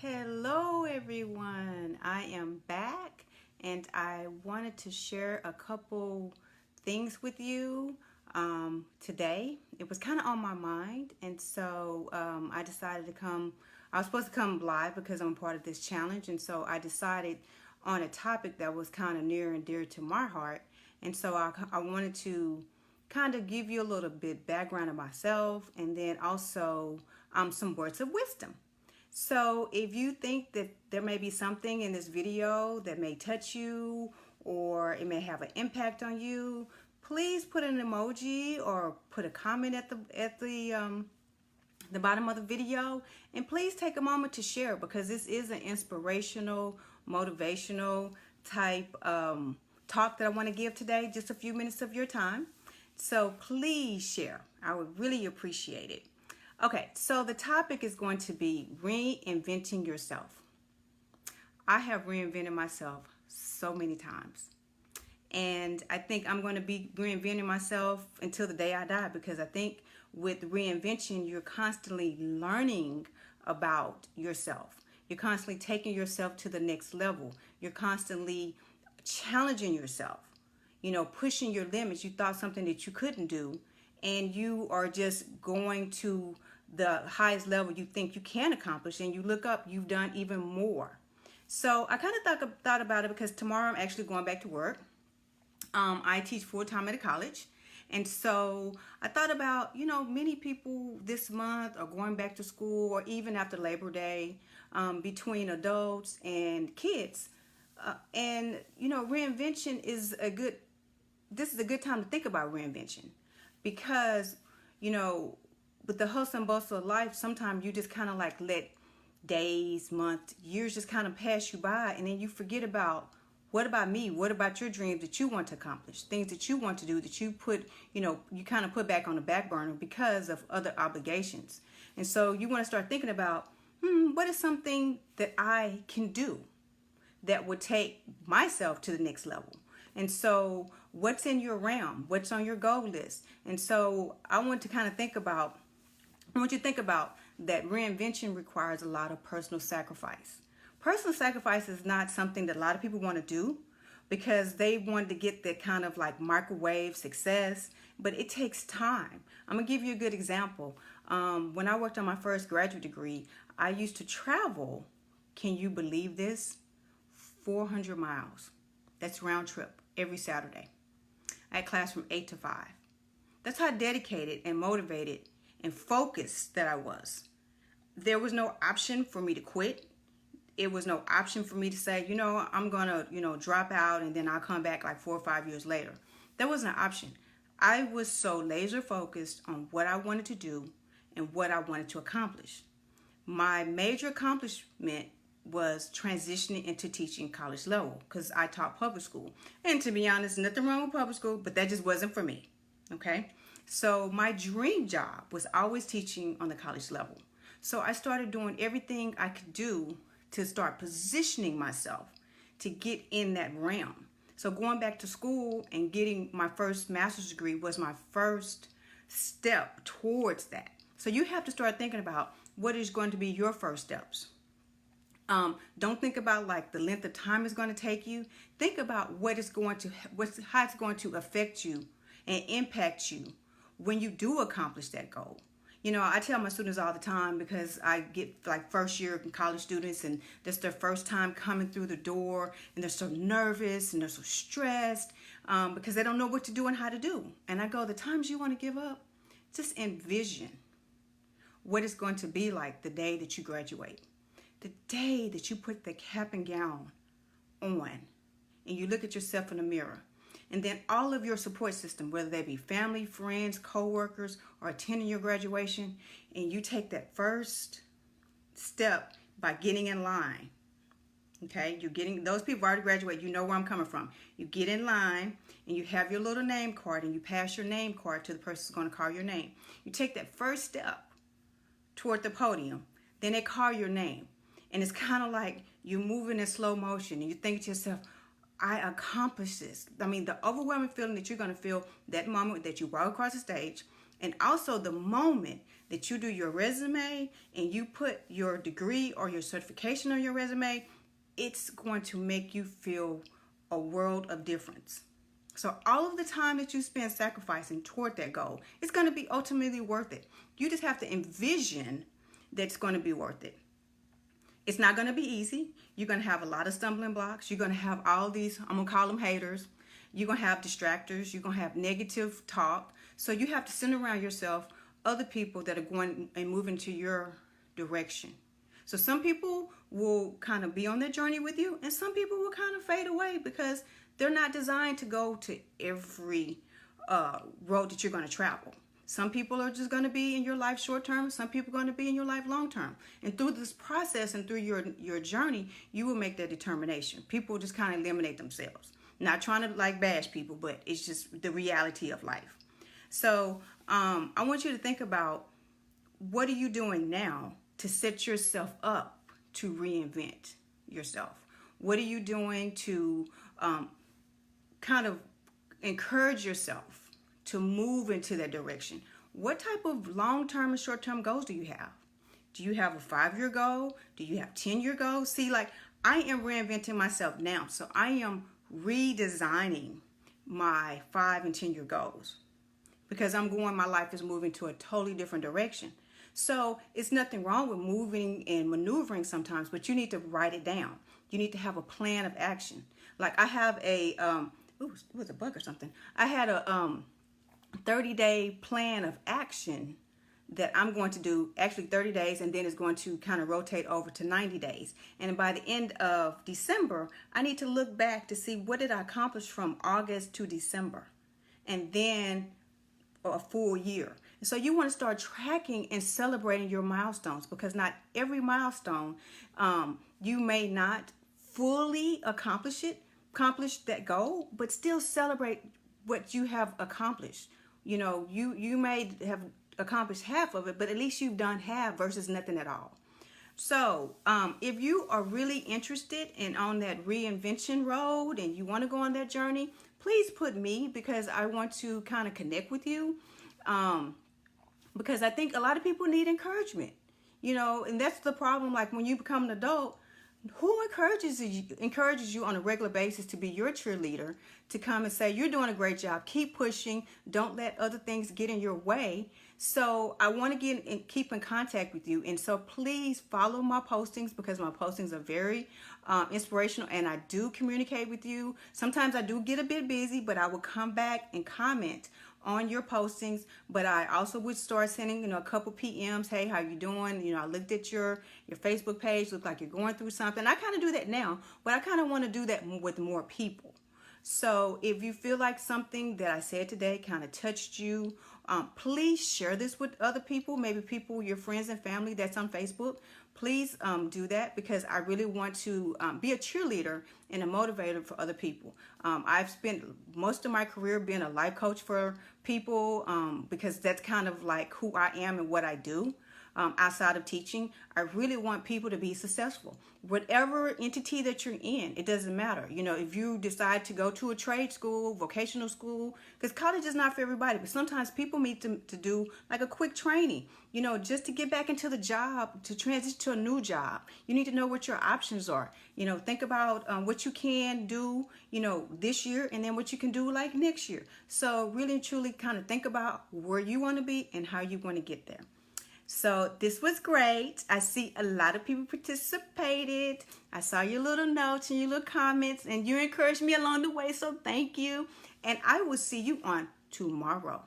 Hello everyone, I am back and I wanted to share a couple things with you today. It was kind of on my mind, and so I decided to come. I was supposed to come live because I'm a part of this challenge, and so I decided on a topic that was kind of near and dear to my heart, and so I wanted to kind of give you a little bit background of myself and then also some words of wisdom. So if you think that there may be something in this video that may touch you or it may have an impact on you, please put an emoji or put a comment at the bottom of the video, and please take a moment to share, because this is an inspirational, motivational type talk that I want to give today, just a few minutes of your time. So please share. I would really appreciate it. Okay, so the topic is going to be reinventing yourself. I have reinvented myself so many times. And I think I'm going to be reinventing myself until the day I die, because I think with reinvention, you're constantly learning about yourself. You're constantly taking yourself to the next level. You're constantly challenging yourself, pushing your limits. You thought something that you couldn't do, and you are just going to the highest level you think you can accomplish, and you look up, you've done even more. So I kind of thought about it because tomorrow I'm actually going back to work. I teach full-time at a college, and so I thought about, many people this month are going back to school, or even after Labor Day, between adults and kids. And reinvention is this is a good time to think about reinvention, because with the hustle and bustle of life, sometimes you just kind of like let days, months, years just kind of pass you by, and then you forget about, what about me? What about your dreams that you want to accomplish? Things that you want to do that you put, you kind of put back on the back burner because of other obligations. And so you want to start thinking about, what is something that I can do that would take myself to the next level? And so what's in your realm? What's on your goal list? And so I want you to think about that reinvention requires a lot of personal sacrifice. Personal sacrifice is not something that a lot of people want to do, because they want to get that kind of like microwave success, but it takes time. I'm going to give you a good example. When I worked on my first graduate degree, I used to travel, can you believe this? 400 miles. That's round trip every Saturday. I had class from 8 to 5. That's how dedicated and motivated and focused that I was. There was no option for me to quit. It was no option for me to say, I'm going to, drop out and then I'll come back like 4 or 5 years later. That wasn't an option. I was so laser focused on what I wanted to do and what I wanted to accomplish. My major accomplishment was transitioning into teaching college level, because I taught public school. And to be honest, nothing wrong with public school, but that just wasn't for me. Okay? So my dream job was always teaching on the college level. So I started doing everything I could do to start positioning myself to get in that realm. So going back to school and getting my first master's degree was my first step towards that. So you have to start thinking about what is going to be your first steps. Don't think about like the length of time it's going to take you. Think about how it's going to affect you and impact you when you do accomplish that goal. I tell my students all the time, because I get like first year college students, and that's their first time coming through the door, and they're so nervous and they're so stressed because they don't know what to do and how to do. And I go, the times you want to give up, just envision what it's going to be like the day that you graduate, the day that you put the cap and gown on and you look at yourself in the mirror. And then all of your support system, whether they be family, friends, co-workers, or attending your graduation, and you take that first step by getting in line. Okay, those people already graduated. You know where I'm coming from. You get in line and you have your little name card, and you pass your name card to the person who's going to call your name. You take that first step toward the podium, then they call your name. And it's kind of like you're moving in slow motion, and you think to yourself, I accomplished this. I mean, the overwhelming feeling that you're going to feel that moment that you walk across the stage And also the moment that you do your resume and you put your degree or your certification on your resume, it's going to make you feel a world of difference. So all of the time that you spend sacrificing toward that goal, it's going to be ultimately worth it. You just have to envision that it's going to be worth it. It's not going to be easy. You're going to have a lot of stumbling blocks. You're going to have all these, I'm going to call them haters. You're going to have distractors. You're going to have negative talk. So you have to send around yourself other people that are going and moving to your direction. So some people will kind of be on their journey with you, and some people will kind of fade away because they're not designed to go to every road that you're going to travel. Some people are just going to be in your life short term. Some people are going to be in your life long term. And through this process and through your journey, you will make that determination. People just kind of eliminate themselves. Not trying to like bash people, but it's just the reality of life. So I want you to think about, what are you doing now to set yourself up to reinvent yourself? What are you doing to kind of encourage yourself to move into that direction? What type of long-term and short-term goals do you have? Do you have a 5-year goal? Do you have 10-year goals? See, like, I am reinventing myself now. So I am redesigning my 5 and 10-year goals because my life is moving to a totally different direction. So it's nothing wrong with moving and maneuvering sometimes, but you need to write it down. You need to have a plan of action. Like I have it was a bug or something. I had a 30-day plan of action that I'm going to do, actually 30 days, and then it's going to kind of rotate over to 90 days. And by the end of December, I need to look back to see what did I accomplish from August to December, and then a full year. And so you want to start tracking and celebrating your milestones, because not every milestone, you may not fully accomplish that goal, but still celebrate what you have accomplished. You know, you may have accomplished half of it, but at least you've done half versus nothing at all. So if you are really interested in on that reinvention road and you want to go on that journey, please put me, because I want to kind of connect with you, because I think a lot of people need encouragement, you know, and that's the problem. Like when you become an adult, who encourages you on a regular basis to be your cheerleader, to come and say, you're doing a great job, keep pushing, don't let other things get in your way. So I want to keep in contact with you. And so please follow my postings, because my postings are very inspirational, and I do communicate with you. Sometimes I do get a bit busy, but I will come back and comment on your postings. But I also would start sending, a couple PMs. Hey, how you doing? I looked at your Facebook page. Look like you're going through something. I kind of do that now, but I kind of want to do that with more people. So if you feel like something that I said today kind of touched you, please share this with other people, maybe people, your friends and family that's on Facebook. Please do that, because I really want to be a cheerleader and a motivator for other people. I've spent most of my career being a life coach for people, because that's kind of like who I am and what I do. Outside of teaching, I really want people to be successful. Whatever entity that you're in, it doesn't matter. If you decide to go to a trade school, vocational school, because college is not for everybody, but sometimes people need to do like a quick training, just to get back into the job, to transition to a new job. You need to know what your options are. Think about what you can do, this year, and then what you can do like next year. So really and truly kind of think about where you want to be and how you want to get there. So this was great. I see a lot of people participated. I saw your little notes and your little comments, and you encouraged me along the way. So thank you. And I will see you on tomorrow.